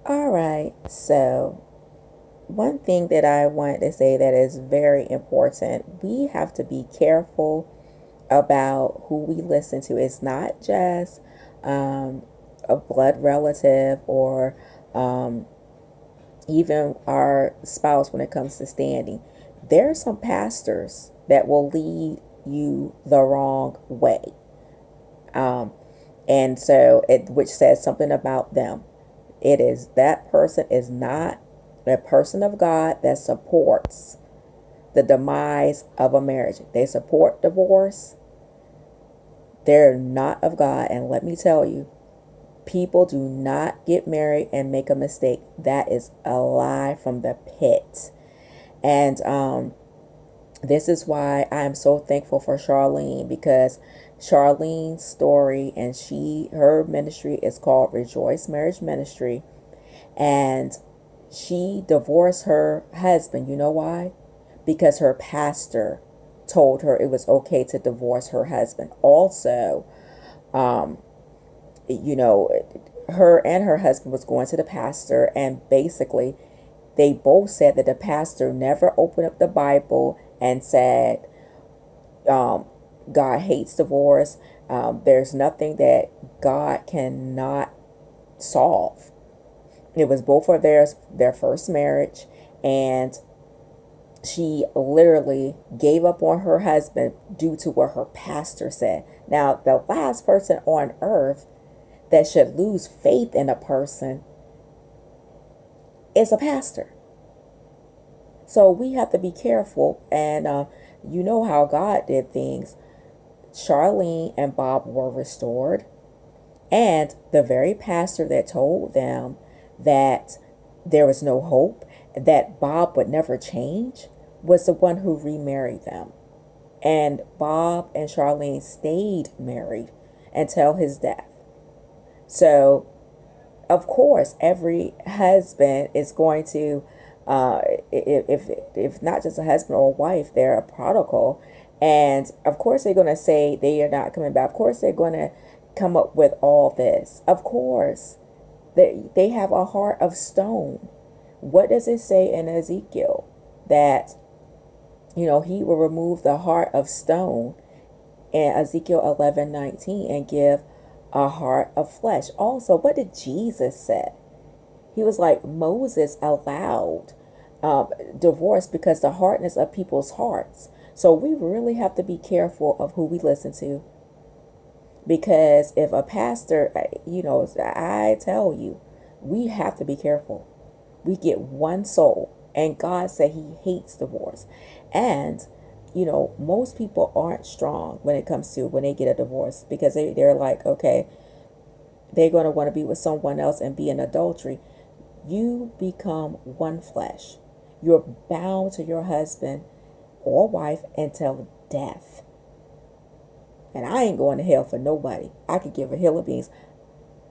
All right. So, one thing that I wanted to say that is very important, we have to be careful about who we listen to. It's not just um, a blood relative or um, even our spouse when it comes to standing. There are some pastors that will lead you the wrong way. Um, and so it which says something about them. It is that person is not a person of God that supports the demise of a marriage. They support divorce. They're not of God. And let me tell you, people do not get married and make a mistake. That is a lie from the pit. And this is why I am so thankful for Charlene, because Charlene's story, and her ministry is called Rejoice Marriage Ministry. And she divorced her husband. You know why? Because her pastor told her it was okay to divorce her husband. Also, um, you know, her and her husband was going to the pastor, and basically they both said that the pastor never opened up the Bible and said, um, God hates divorce. There's nothing that God cannot solve. It was both of their first marriage, and she literally gave up on her husband due to what her pastor said. Now, the last person on earth that should lose faith in a person is a pastor. So we have to be careful, and you know how God did things. Charlene and Bob were restored, and the very pastor that told them that there was no hope, that Bob would never change, was the one who remarried them. And Bob and Charlene stayed married until his death. So, of course, every husband is going to, if not just a husband or a wife, they're a prodigal. And of course, they're going to say they are not coming back. Of course, they're going to come up with all this. Of course, they have a heart of stone. What does it say in Ezekiel? That, he will remove the heart of stone in Ezekiel 11:19 and give a heart of flesh. Also, what did Jesus say? He was like, Moses allowed divorce because the hardness of people's hearts. So we really have to be careful of who we listen to. Because if a pastor, I tell you, we have to be careful. We get one soul, and God said he hates divorce. And, most people aren't strong when it comes to when they get a divorce, because they're like, okay, they're going to want to be with someone else and be in adultery. You become one flesh. You're bound to your husband or wife until death. And I ain't going to hell for nobody. I could give a hill of beans.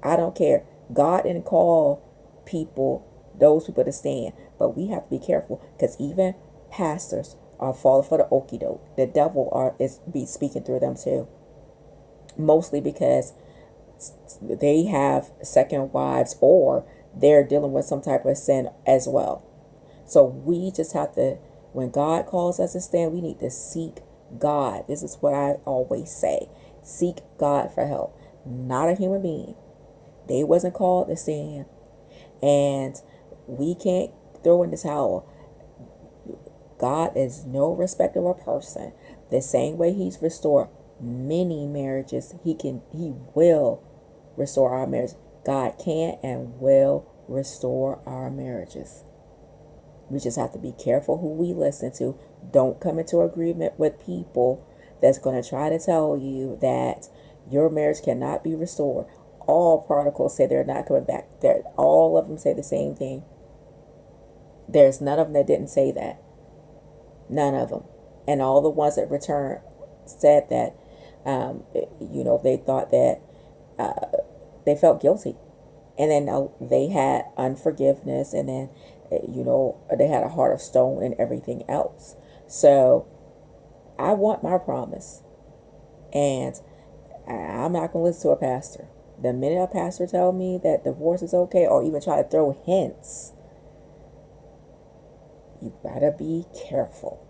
I don't care. God didn't call those people to stand. But we have to be careful, because even pastors are falling for the okie doke. The devil is be speaking through them too. Mostly because they have second wives, or they're dealing with some type of sin as well. So we just have to, when God calls us to stand, we need to seek God. This is what I always say. Seek God for help, not a human being. They wasn't called to stand. And we can't throw in the towel. God is no respecter of a person. The same way he's restored many marriages, he will restore our marriage. God can and will restore our marriages. We just have to be careful who we listen to. Don't come into agreement with people that's going to try to tell you that your marriage cannot be restored. All prodigals say they're not coming back. All of them say the same thing. There's none of them that didn't say that. None of them. And all the ones that returned said that, they thought that they felt guilty. And then they had unforgiveness, and then, they had a heart of stone and everything else. So I want my promise. And I'm not going to listen to a pastor. The minute a pastor tell me that divorce is okay, or even try to throw hints, you better be careful.